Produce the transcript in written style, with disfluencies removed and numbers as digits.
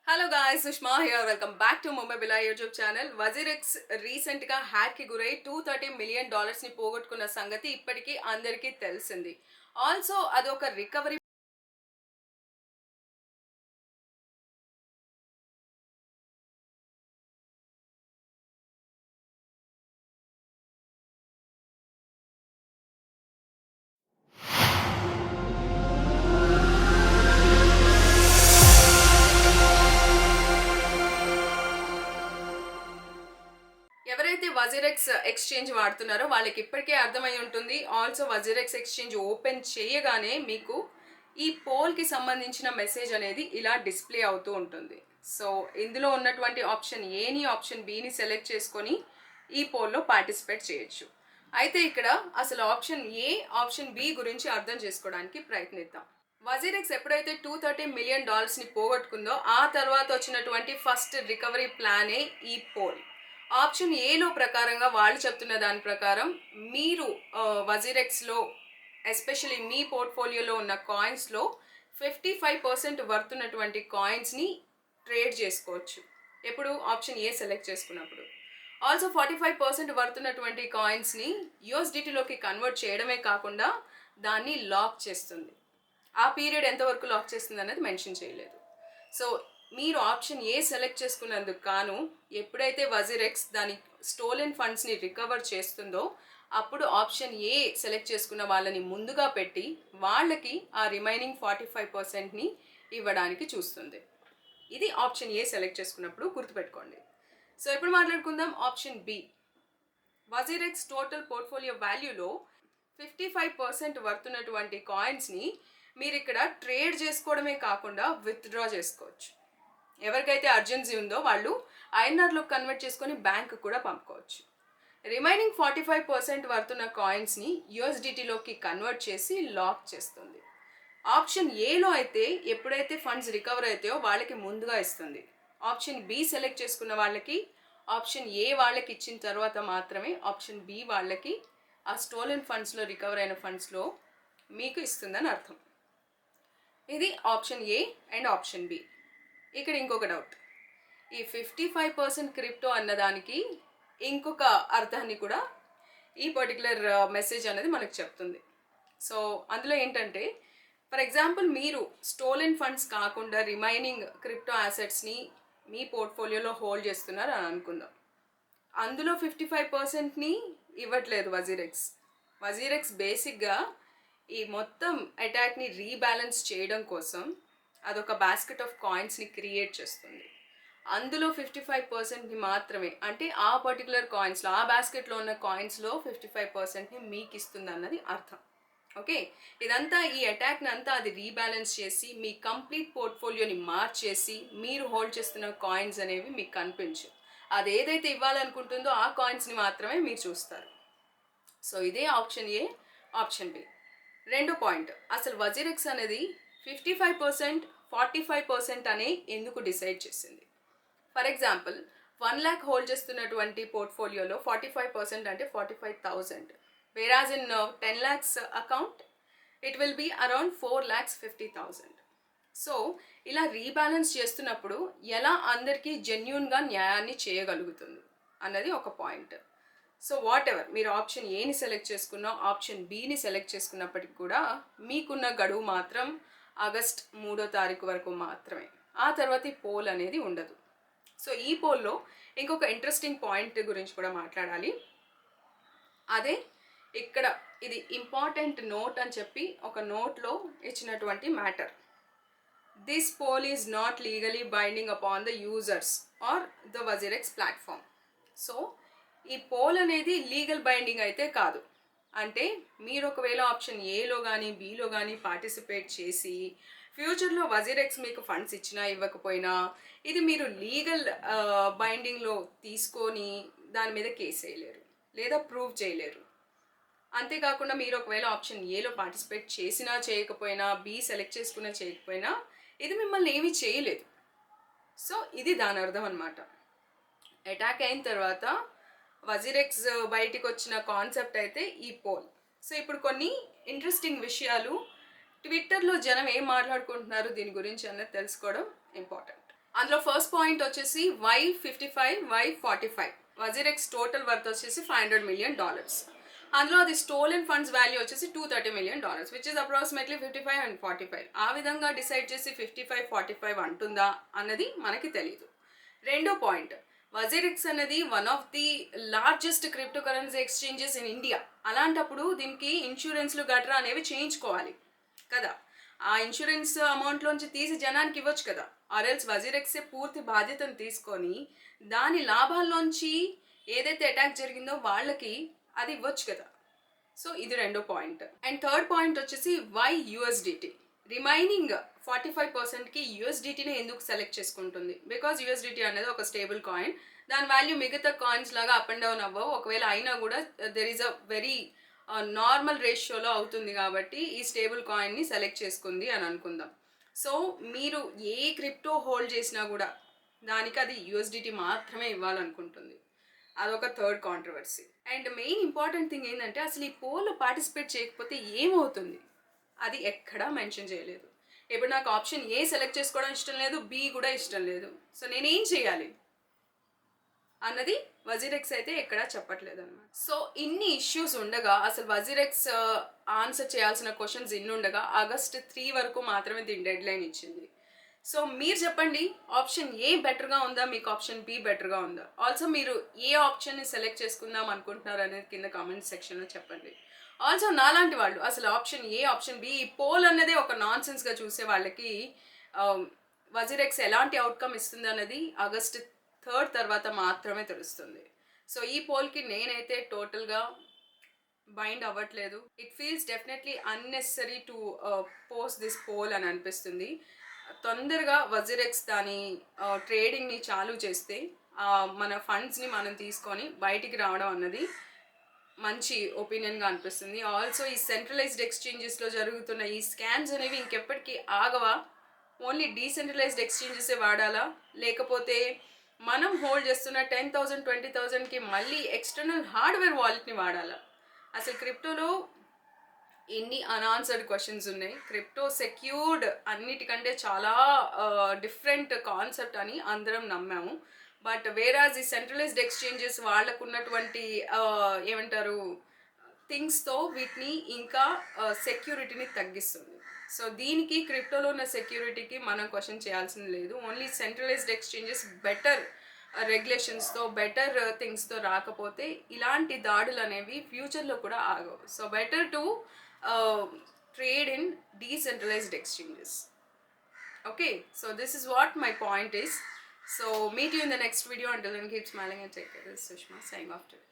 Hello guys, Sushma here. Welcome back to Mumbai బిలా YouTube channel. WazirX recent గా hack కి గురై $230 మిలియన్ ని పోగొట్టుకున్న సంగతి ఇప్పటికీ అందరికీ తెలిసింది. ఆల్సో అదొక రికవరీ. ఎవరైతే వజీరెక్స్ ఎక్స్చేంజ్ వాడుతున్నారో వాళ్ళకి ఇప్పటికే అర్థమై ఉంటుంది. ఆల్సో వజీరెక్స్ ఎక్స్చేంజ్ ఓపెన్ చేయగానే మీకు ఈ పోల్కి సంబంధించిన మెసేజ్ అనేది ఇలా డిస్ప్లే అవుతూ ఉంటుంది. సో ఇందులో ఉన్నటువంటి ఆప్షన్ ఏని ఆప్షన్ బిని సెలెక్ట్ చేసుకొని ఈ పోల్లో పార్టిసిపేట్ చేయొచ్చు. అయితే ఇక్కడ అసలు ఆప్షన్ ఏ ఆప్షన్ బి గురించి అర్థం చేసుకోవడానికి ప్రయత్నిద్దాం. వజీరెక్స్ ఎప్పుడైతే $230 మిలియన్ ని పోగొట్టుకుందో ఆ తర్వాత వచ్చినటువంటి ఫస్ట్ రికవరీ ప్లానే ఈ పోల్. ఆప్షన్ ఏలో ప్రకారంగా వాళ్ళు చెప్తున్న దాని ప్రకారం మీరు వజీరెక్స్లో ఎస్పెషలీ మీ పోర్ట్ఫోలియోలో ఉన్న కాయిన్స్లో 55% వర్త్ ఉన్నటువంటి కాయిన్స్ని ట్రేడ్ చేసుకోవచ్చు. ఎప్పుడు ఆప్షన్ ఏ సెలెక్ట్ చేసుకున్నప్పుడు. ఆల్సో 45% వర్త్ ఉన్నటువంటి కాయిన్స్ని యూఎస్డిటీలోకి కన్వర్ట్ చేయడమే కాకుండా దాన్ని లాక్ చేస్తుంది. ఆ పీరియడ్ ఎంతవరకు లాక్ చేస్తుంది అనేది మెన్షన్ చేయలేదు. సో మీరు ఆప్షన్ ఏ సెలెక్ట్ చేసుకున్నందుకు గాను ఎప్పుడైతే వజీరెక్స్ దాని స్టోలెన్ ఫండ్స్ని రికవర్ చేస్తుందో అప్పుడు ఆప్షన్ ఏ సెలెక్ట్ చేసుకున్న వాళ్ళని ముందుగా పెట్టి వాళ్ళకి ఆ రిమైనింగ్ 45%ని ఇవ్వడానికి చూస్తుంది. ఇది ఆప్షన్ ఏ సెలెక్ట్ చేసుకున్నప్పుడు గుర్తుపెట్టుకోండి. సో ఇప్పుడు మాట్లాడుకుందాం option B. WazirX total portfolio వాల్యూలో 55% వర్త్ ఉన్నటువంటి కాయిన్స్ని మీరు ఇక్కడ ట్రేడ్ చేసుకోవడమే కాకుండా విత్డ్రా చేసుకోవచ్చు. ఎవరికైతే అర్జెన్సీ ఉందో వాళ్ళు ఐఎన్ఆర్లో కన్వర్ట్ చేసుకొని బ్యాంకు కూడా పంపుకోవచ్చు. రిమైనింగ్ 45% వర్త్ ఉన్న కాయిన్స్ని యూఎస్డిటీలోకి కన్వర్ట్ చేసి లాక్ చేస్తుంది. ఆప్షన్ ఏలో అయితే ఎప్పుడైతే ఫండ్స్ రికవర్ అవుతాయో వాళ్ళకి ముందుగా ఇస్తుంది. ఆప్షన్ బి సెలెక్ట్ చేసుకున్న వాళ్ళకి ఆప్షన్ ఏ వాళ్ళకి ఇచ్చిన తర్వాత మాత్రమే ఆప్షన్ బి వాళ్ళకి ఆ స్టోలెన్ ఫండ్స్లో రికవర్ అయిన ఫండ్స్లో మీకు ఇస్తుందని అర్థం. ఇది option A and option B. ఇక్కడ ఇంకొక డౌట్, ఈ 55% క్రిప్టో అన్నదానికి ఇంకొక అర్థాన్ని కూడా ఈ పర్టికులర్ మెసేజ్ అనేది మనకు చెప్తుంది. సో అందులో ఏంటంటే ఫర్ ఎగ్జాంపుల్ మీరు స్టోలెన్ ఫండ్స్ కాకుండా రిమైనింగ్ క్రిప్టో యాసెట్స్ని మీ పోర్ట్ఫోలియోలో హోల్డ్ చేస్తున్నారు అని అనుకుందాం. అందులో 55%ని ఇవ్వట్లేదు వజీరెక్స్. వజీరెక్స్ బేసిక్గా ఈ మొత్తం అటాక్ని రీబ్యాలెన్స్ చేయడం కోసం అదొక బాస్కెట్ ఆఫ్ కాయిన్స్ని క్రియేట్ చేస్తుంది. అందులో 55%ని మాత్రమే, అంటే ఆ పర్టికులర్ కాయిన్స్లో ఆ బాస్కెట్లో ఉన్న కాయిన్స్లో 55%ని మీకు ఇస్తుంది అన్నది అర్థం. ఓకే, ఇదంతా ఈ అటాక్ని అంతా అది రీబ్యాలెన్స్ చేసి మీ కంప్లీట్ పోర్ట్ఫోలియోని మార్చేసి మీరు హోల్డ్ చేస్తున్న కాయిన్స్ అనేవి మీకు కనిపించు. అది ఏదైతే ఇవ్వాలనుకుంటుందో ఆ కాయిన్స్ని మాత్రమే మీరు చూస్తారు. సో ఇదే ఆప్షన్ ఏ ఆప్షన్ బి. రెండో పాయింట్, అసలు వజీరెక్స్ అనేది 55% 45% అని ఎందుకు డిసైడ్ చేసింది? ఫర్ ఎగ్జాంపుల్ 1 lakh హోల్డ్ చేస్తున్నటువంటి పోర్ట్ఫోలియోలో 45% అంటే 45,000. Average in 10 lakhs account it will be around 4,50,000. So ఇలా రీబ్యాలెన్స్ చేస్తున్నప్పుడు ఎలా అందరికీ జెన్యూన్గా న్యాయాన్ని చేయగలుగుతుంది అన్నది ఒక పాయింట్. సో వాట్ ఎవర్ మీరు ఆప్షన్ ఏని సెలెక్ట్ చేసుకున్నా ఆప్షన్ బిని సెలెక్ట్ చేసుకున్నప్పటికి కూడా మీకున్న గడువు మాత్రం ఆగస్ట్ 3వ తారీఖు వరకు మాత్రమే. ఆ తర్వాత ఈ పోల్ అనేది ఉండదు. సో ఈ పోల్లో ఇంకొక ఇంట్రెస్టింగ్ పాయింట్ గురించి కూడా మాట్లాడాలి. అదే ఇక్కడ ఇది ఇంపార్టెంట్ నోట్ అని చెప్పి ఒక నోట్లో ఇచ్చినటువంటి matter. This poll is not legally binding upon the users or the WazirX platform. So ఈ పోల్ అనేది లీగల్ బైండింగ్ అయితే కాదు. అంటే మీరు ఒకవేళ ఆప్షన్ ఏలో కానీ బిలో కానీ పార్టిసిపేట్ చేసి ఫ్యూచర్లో వజీరెక్స్ మీకు ఫండ్స్ ఇచ్చినా ఇవ్వకపోయినా ఇది మీరు లీగల్ బైండింగ్లో తీసుకొని దాని మీద కేసు వేయలేరు లేదా ప్రూవ్ చేయలేరు. అంతేకాకుండా మీరు ఒకవేళ ఆప్షన్ ఏలో పార్టిసిపేట్ చేసినా చేయకపోయినా బి సెలెక్ట్ చేసుకున్నా చేయకపోయినా ఇది మిమ్మల్ని ఏమీ చేయలేదు. సో ఇది దాని అర్థం అన్నమాట. అటాక్ అయిన తర్వాత వజీరెక్స్ బయటికి వచ్చిన కాన్సెప్ట్ అయితే ఈ పోల్. సో ఇప్పుడు కొన్ని ఇంట్రెస్టింగ్ విషయాలు ట్విట్టర్లో జనం ఏం మాట్లాడుకుంటున్నారు దీని గురించి అన్నది తెలుసుకోవడం ఇంపార్టెంట్. అందులో ఫస్ట్ పాయింట్ వచ్చేసి Y55 Y45 WazirX total worth వచ్చేసి $500 million. అందులో అది స్టోలెన్ ఫండ్స్ వాల్యూ వచ్చేసి $230 million, which is approximately 55 and 45. ఆ విధంగా డిసైడ్ చేసి 55-45 అంటుందా అన్నది మనకి తెలియదు. రెండో పాయింట్, వజీరెక్స్ అనేది one of the largest crypto currency exchanges in India. అలాంటప్పుడు దీనికి ఇన్సూరెన్స్లు గట్రా అనేవి చేయించుకోవాలి కదా. ఆ ఇన్సూరెన్స్ అమౌంట్లోంచి తీసి జనానికి ఇవ్వచ్చు కదా. ఆర్ఎల్స్ వజీరెక్సే పూర్తి బాధ్యతను తీసుకొని దాని లాభాల్లోంచి ఏదైతే అటాక్ జరిగిందో వాళ్ళకి అది ఇవ్వచ్చు కదా. సో ఇది రెండో పాయింట్. అండ్ థర్డ్ పాయింట్ వచ్చేసి YUSDT. రిమైనింగ్ 45%కి యూఎస్డిటీని ఎందుకు సెలెక్ట్ చేసుకుంటుంది? బికాజ్ యూఎస్డిటీ అనేది ఒక స్టేబుల్ కాయిన్. దాని వాల్యూ మిగతా కాయిన్స్ లాగా అప్ అండ్ డౌన్ అవ్వవు. ఒకవేళ అయినా కూడా there is a very normal రేషియోలో అవుతుంది కాబట్టి ఈ స్టేబుల్ కాయిన్ని సెలెక్ట్ చేసుకుంది అని అనుకుందాం. సో మీరు ఏ క్రిప్టో హోల్డ్ చేసినా కూడా దానికి అది యూఎస్డిటీ మాత్రమే ఇవ్వాలనుకుంటుంది. అదొక third controversy. And main important thing ఏంటంటే అసలు ఈ పోల్లో పార్టిసిపేట్ చేయకపోతే ఏమవుతుంది అది ఎక్కడా మెన్షన్ చేయలేదు. ఇప్పుడు నాకు ఆప్షన్ ఏ సెలెక్ట్ చేసుకోవడం ఇష్టం లేదు, బి కూడా ఇష్టం లేదు. సో నేనేం చేయాలి అన్నది వజీరెక్స్ అయితే ఎక్కడా చెప్పట్లేదు అనమాట. సో ఇన్ని ఇష్యూస్ ఉండగా, అసలు వజీరెక్స్ ఆన్సర్ చేయాల్సిన క్వశ్చన్స్ ఇన్ని ఉండగా August 3 వరకు మాత్రమే దీని డెడ్ లైన్ ఇచ్చింది. సో మీరు చెప్పండి, ఆప్షన్ ఏ బెటర్గా ఉందా, మీకు ఆప్షన్ బి బెటర్గా ఉందా? ఆల్సో మీరు ఏ ఆప్షన్ని సెలెక్ట్ చేసుకుందాం అనుకుంటున్నారు అనేది కింద కామెంట్ సెక్షన్లో చెప్పండి. ఆల్సో నాలాంటి వాళ్ళు అసలు ఆప్షన్ ఏ ఆప్షన్ బి ఈ పోల్ అన్నదే ఒక నాన్ సెన్స్గా చూసే వాళ్ళకి వజీరెక్స్ ఎలాంటి అవుట్కమ్ ఇస్తుంది అన్నది August 3 తర్వాత మాత్రమే తెలుస్తుంది. సో ఈ పోల్కి నేనైతే టోటల్గా బైండ్ అవ్వట్లేదు. It feels definitely unnecessary to post this poll అని అనిపిస్తుంది. తొందరగా వజీరెక్స్ దాని ట్రేడింగ్ని చాలు చేస్తే మన ఫండ్స్ని మనం తీసుకొని బయటికి రావడం అన్నది మంచి ఒపీనియన్గా అనిపిస్తుంది. ఆల్సో ఈ సెంట్రలైజ్డ్ ఎక్స్చేంజెస్లో జరుగుతున్న ఈ స్కామ్స్ అనేవి ఇంకెప్పటికీ ఆగవా? ఓన్లీ డీసెంట్రలైజ్డ్ ఎక్స్చేంజెసే వాడాలా, లేకపోతే మనం హోల్డ్ చేస్తున్న 10,000 20,000కి మళ్ళీ ఎక్స్టర్నల్ హార్డ్వేర్ వాలెట్ని వాడాలా? అసలు క్రిప్టోలో ఎన్ని అన్ఆన్సర్డ్ క్వశ్చన్స్ ఉన్నాయి. క్రిప్టో సెక్యూర్డ్ అన్నిటికంటే చాలా డిఫరెంట్ కాన్సెప్ట్ అని అందరం నమ్మాము. బట్ వేరాజ్ ఈ సెంట్రలైజ్డ్ ఎక్స్చేంజెస్ వాళ్ళకు ఉన్నటువంటి ఏమంటారు థింగ్స్తో వీటిని ఇంకా సెక్యూరిటీని తగ్గిస్తుంది. సో దీనికి క్రిప్టోలో ఉన్న సెక్యూరిటీకి మనం క్వశ్చన్ చేయాల్సింది లేదు. ఓన్లీ సెంట్రలైజ్డ్ ఎక్స్చేంజెస్ బెటర్ రెగ్యులేషన్స్తో బెటర్ థింగ్స్తో రాకపోతే ఇలాంటి దాడులు అనేవి ఫ్యూచర్లో కూడా ఆగవు. So better to trade in decentralised exchanges. Okay, so this is what my point is. So meet you in the next video. Until then, keep smiling and take care. This is Sushma signing off today.